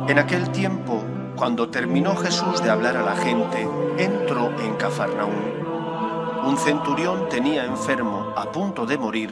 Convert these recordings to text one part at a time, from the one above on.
En aquel tiempo, cuando terminó Jesús de hablar a la gente, entró en Cafarnaúm. Un centurión tenía enfermo, a punto de morir,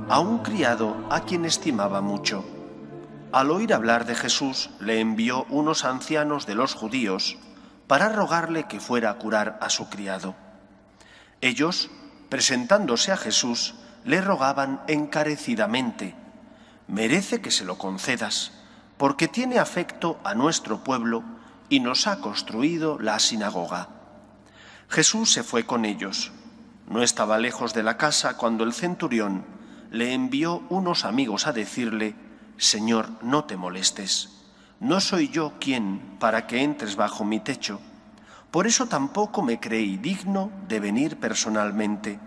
a un criado a quien estimaba mucho. Al oír hablar de Jesús, le envió unos ancianos de los judíos para rogarle que fuera a curar a su criado. Ellos, presentándose a Jesús, le rogaban encarecidamente: «Merece que se lo concedas, porque tiene afecto a nuestro pueblo y nos ha construido la sinagoga». Jesús se fue con ellos. No estaba lejos de la casa cuando el centurión le envió unos amigos a decirle: «Señor, no te molestes. No soy yo quien para que entres bajo mi techo. Por eso tampoco me creí digno de venir personalmente.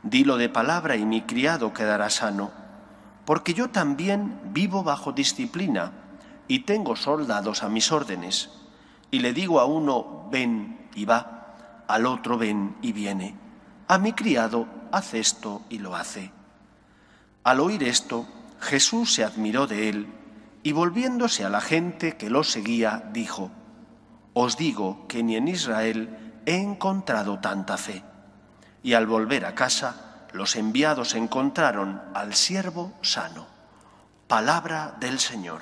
Dilo de palabra y mi criado quedará sano, porque yo también vivo bajo disciplina y tengo soldados a mis órdenes. Y le digo a uno, ven y va, al otro ven y viene. A mi criado, haz esto y lo hace». Al oír esto, Jesús se admiró de él y volviéndose a la gente que lo seguía, dijo: «Os digo que ni en Israel he encontrado tanta fe». Y al volver a casa, los enviados encontraron al siervo sano. Palabra del Señor.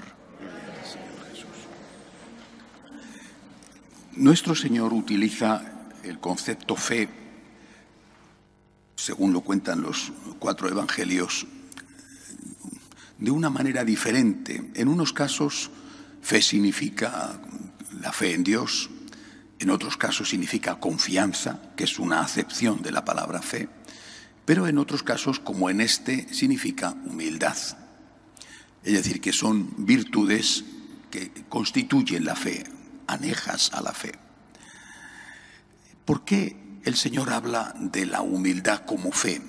Nuestro Señor utiliza el concepto fe, según lo cuentan los 4 evangelios, de una manera diferente. En unos casos, fe significa la fe en Dios, en otros casos significa confianza, que es una acepción de la palabra fe, pero en otros casos, como en este, significa humildad. Es decir, que son virtudes que constituyen la fe, anejas a la fe. ¿Por qué el Señor habla de la humildad como fe?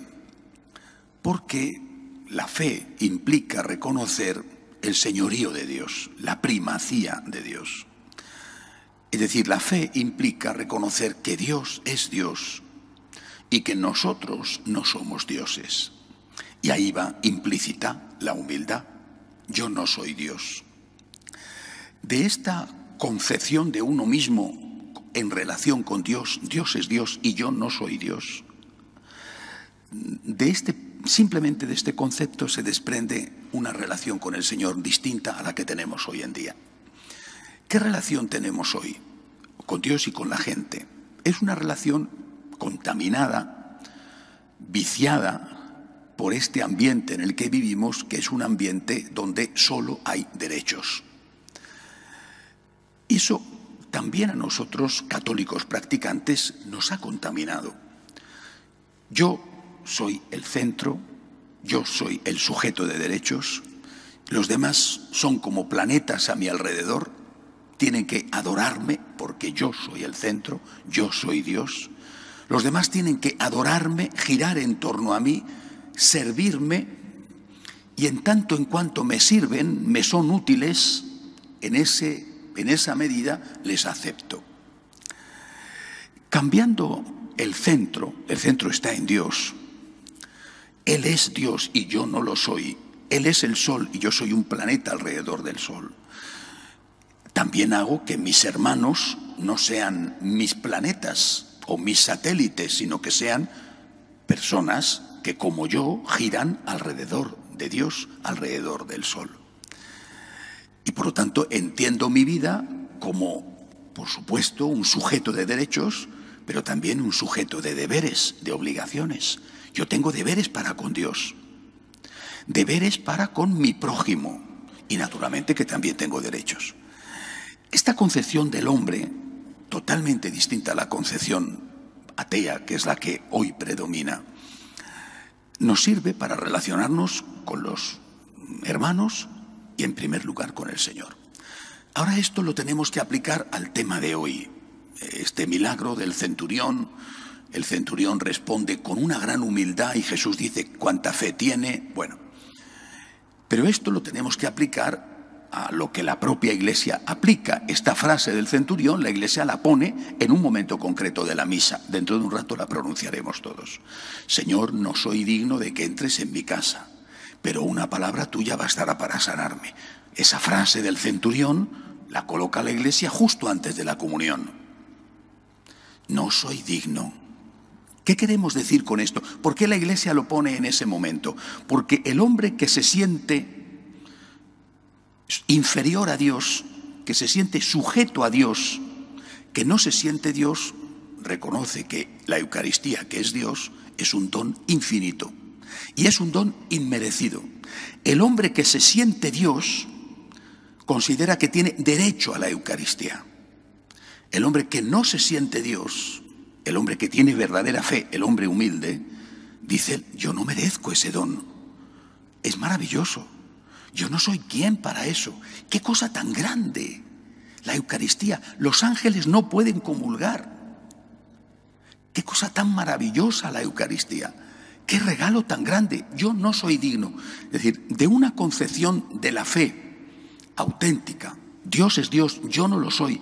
Porque la fe implica reconocer el señorío de Dios, la primacía de Dios. Es decir, la fe implica reconocer que Dios es Dios y que nosotros no somos dioses. Y ahí va implícita la humildad. Yo no soy Dios. De esta concepción de uno mismo en relación con Dios, Dios es Dios y yo no soy Dios, simplemente de este concepto se desprende una relación con el Señor distinta a la que tenemos hoy en día. ¿Qué relación tenemos hoy con Dios y con la gente? Es una relación contaminada, viciada por este ambiente en el que vivimos, que es un ambiente donde solo hay derechos. Eso también a nosotros, católicos practicantes, nos ha contaminado. Yo soy el centro, yo soy el sujeto de derechos, los demás son como planetas a mi alrededor, tienen que adorarme porque yo soy el centro, yo soy Dios. Los demás tienen que adorarme, girar en torno a mí, servirme, y en tanto en cuanto me sirven, me son útiles, en esa medida les acepto. Cambiando el centro está en Dios. Él es Dios y yo no lo soy. Él es el sol y yo soy un planeta alrededor del sol. También hago que mis hermanos no sean mis planetas o mis satélites, sino que sean personas que, como yo, giran alrededor de Dios, alrededor del sol. Y por lo tanto entiendo mi vida como, por supuesto, un sujeto de derechos, pero también un sujeto de deberes, de obligaciones. Yo tengo deberes para con Dios, deberes para con mi prójimo, y naturalmente que también tengo derechos. Esta concepción del hombre, totalmente distinta a la concepción atea, que es la que hoy predomina, nos sirve para relacionarnos con los hermanos y en primer lugar con el Señor. Ahora esto lo tenemos que aplicar al tema de hoy. Este milagro del centurión, el centurión responde con una gran humildad y Jesús dice cuánta fe tiene. Bueno, pero esto lo tenemos que aplicar a lo que la propia Iglesia aplica. Esta frase del centurión la Iglesia la pone en un momento concreto de la misa. Dentro de un rato la pronunciaremos todos. Señor, no soy digno de que entres en mi casa, pero una palabra tuya bastará para sanarme. Esa frase del centurión la coloca la Iglesia justo antes de la comunión. No soy digno. ¿Qué queremos decir con esto? ¿Por qué la Iglesia lo pone en ese momento? Porque el hombre que se siente inferior a Dios, que se siente sujeto a Dios, que no se siente Dios, reconoce que la Eucaristía, que es Dios, es un don infinito y es un don inmerecido. El hombre que se siente Dios considera que tiene derecho a la Eucaristía. El hombre que no se siente Dios, el hombre que tiene verdadera fe, el hombre humilde, dice: yo no merezco ese don. Es maravilloso. Yo no soy quien para eso. ¡Qué cosa tan grande! La Eucaristía. Los ángeles no pueden comulgar. ¡Qué cosa tan maravillosa la Eucaristía! ¡Qué regalo tan grande! Yo no soy digno. Es decir, de una concepción de la fe auténtica. Dios es Dios, yo no lo soy.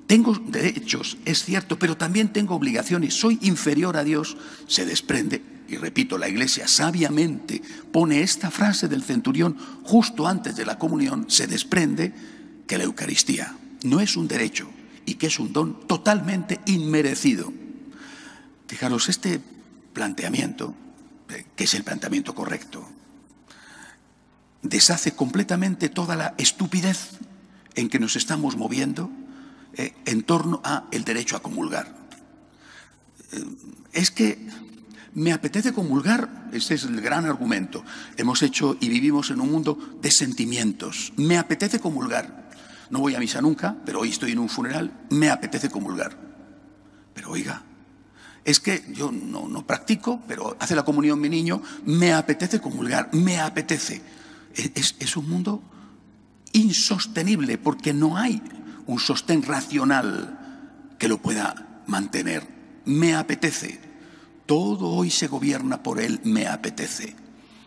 Tengo derechos, es cierto, pero también tengo obligaciones. Soy inferior a Dios. Se desprende, y repito, la Iglesia sabiamente pone esta frase del centurión justo antes de la comunión. Se desprende que la Eucaristía no es un derecho y que es un don totalmente inmerecido. Fijaros, este planteamiento, que es el planteamiento correcto, deshace completamente toda la estupidez en que nos estamos moviendo en torno a el derecho a comulgar. Es que me apetece comulgar, ese es el gran argumento. Hemos hecho y vivimos en un mundo de sentimientos. Me apetece comulgar. No voy a misa nunca, pero hoy estoy en un funeral, me apetece comulgar. Pero oiga, es que yo no practico, pero hace la comunión mi niño, me apetece comulgar, me apetece. Es un mundo insostenible porque no hay un sostén racional que lo pueda mantener. Me apetece. Todo hoy se gobierna por el me apetece.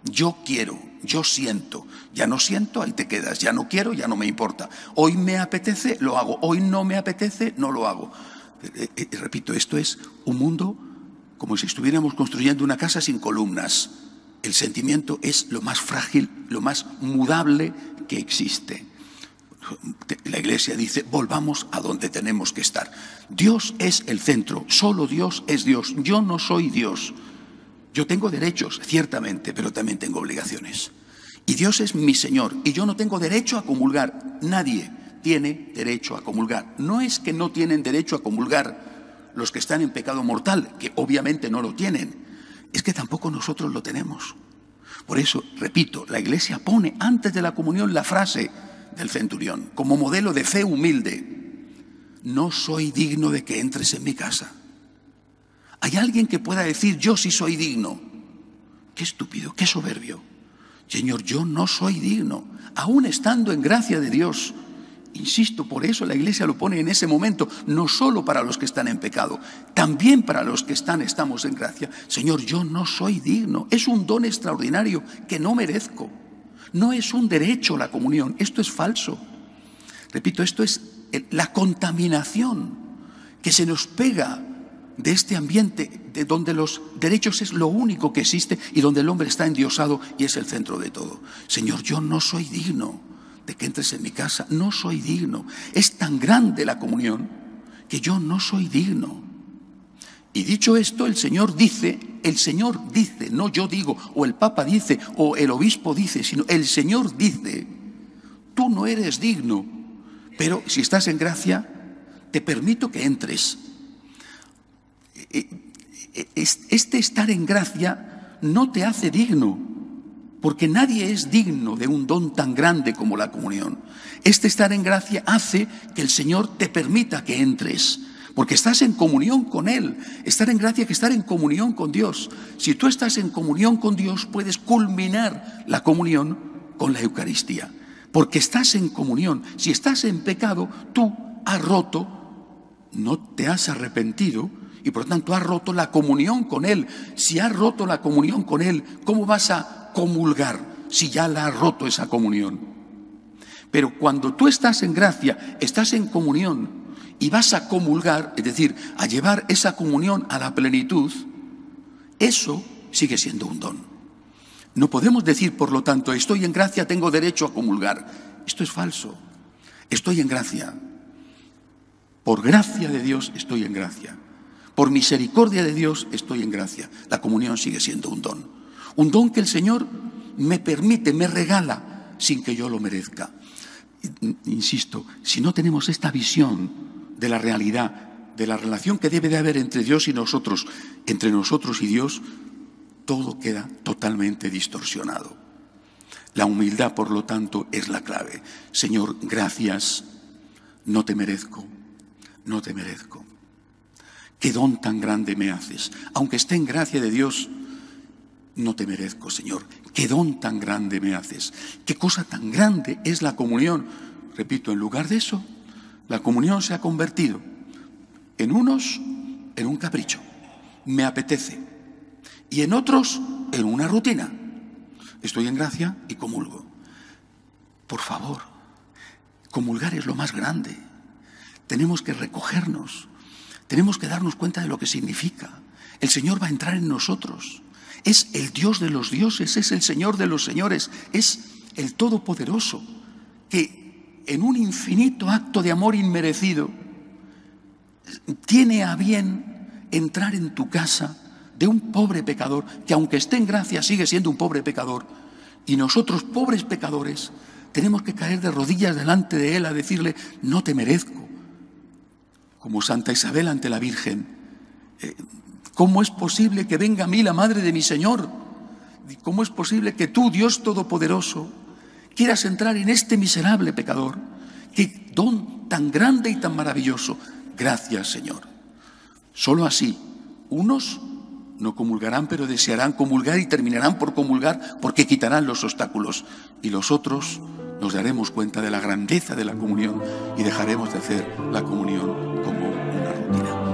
Yo quiero, yo siento. Ya no siento, ahí te quedas. Ya no quiero, ya no me importa. Hoy me apetece, lo hago. Hoy no me apetece, no lo hago. Repito, esto es un mundo como si estuviéramos construyendo una casa sin columnas. El sentimiento es lo más frágil, lo más mudable que existe. La Iglesia dice: volvamos a donde tenemos que estar. Dios es el centro, solo Dios es Dios. Yo no soy Dios. Yo tengo derechos, ciertamente, pero también tengo obligaciones. Y Dios es mi Señor, y yo no tengo derecho a comulgar. Nadie tiene derecho a comulgar. No es que no tienen derecho a comulgar los que están en pecado mortal, que obviamente no lo tienen. Es que tampoco nosotros lo tenemos. Por eso, repito, la Iglesia pone antes de la comunión la frase del centurión como modelo de fe humilde: no soy digno de que entres en mi casa. ¿Hay alguien que pueda decir yo sí soy digno? Qué estúpido, qué soberbio. Señor, yo no soy digno, aún estando en gracia de Dios. Insisto, por eso la Iglesia lo pone en ese momento, no solo para los que están en pecado, también para los que estamos en gracia. Señor, yo no soy digno. Es un don extraordinario que no merezco. No es un derecho la comunión, esto es falso. Repito, esto es la contaminación que se nos pega de este ambiente de donde los derechos es lo único que existe y donde el hombre está endiosado y es el centro de todo. Señor, yo no soy digno de que entres en mi casa, no soy digno. Es tan grande la comunión que yo no soy digno. Y dicho esto, el Señor dice, no yo digo, o el Papa dice, o el obispo dice, sino el Señor dice: tú no eres digno, pero si estás en gracia, te permito que entres. Este estar en gracia no te hace digno, porque nadie es digno de un don tan grande como la comunión. Este estar en gracia hace que el Señor te permita que entres, porque estás en comunión con Él. Estar en gracia que estar en comunión con Dios. Si tú estás en comunión con Dios, puedes culminar la comunión con la Eucaristía, porque estás en comunión. Si estás en pecado, tú has roto, no te has arrepentido, y por lo tanto has roto la comunión con Él. Si has roto la comunión con Él, ¿cómo vas a comulgar si ya la has roto esa comunión? Pero cuando tú estás en gracia, estás en comunión y vas a comulgar, es decir, a llevar esa comunión a la plenitud, eso sigue siendo un don. No podemos decir, por lo tanto, estoy en gracia, tengo derecho a comulgar. Esto es falso. Estoy en gracia. Por gracia de Dios estoy en gracia. Por misericordia de Dios estoy en gracia. La comunión sigue siendo un don. Un don que el Señor me permite, me regala, sin que yo lo merezca. Insisto, si no tenemos esta visión de la realidad, de la relación que debe de haber entre Dios y nosotros, entre nosotros y Dios, todo queda totalmente distorsionado. La humildad, por lo tanto, es la clave. Señor, gracias, no te merezco, no te merezco. Qué don tan grande me haces. Aunque esté en gracia de Dios, no te merezco, Señor. Qué don tan grande me haces. Qué cosa tan grande es la comunión. Repito, en lugar de eso, la comunión se ha convertido en unos en un capricho. Me apetece. Y en otros en una rutina. Estoy en gracia y comulgo. Por favor, comulgar es lo más grande. Tenemos que recogernos. Tenemos que darnos cuenta de lo que significa. El Señor va a entrar en nosotros. Es el Dios de los dioses, es el Señor de los señores, es el Todopoderoso, que en un infinito acto de amor inmerecido tiene a bien entrar en tu casa de un pobre pecador, que aunque esté en gracia sigue siendo un pobre pecador. Y nosotros, pobres pecadores, tenemos que caer de rodillas delante de Él a decirle, no te merezco. Como Santa Isabel ante la Virgen. ¿Cómo es posible que venga a mí la madre de mi Señor? ¿Cómo es posible que tú, Dios Todopoderoso, quieras entrar en este miserable pecador? ¡Qué don tan grande y tan maravilloso! Gracias, Señor. Solo así, unos no comulgarán, pero desearán comulgar y terminarán por comulgar porque quitarán los obstáculos. Y los otros nos daremos cuenta de la grandeza de la comunión y dejaremos de hacer la comunión como una rutina.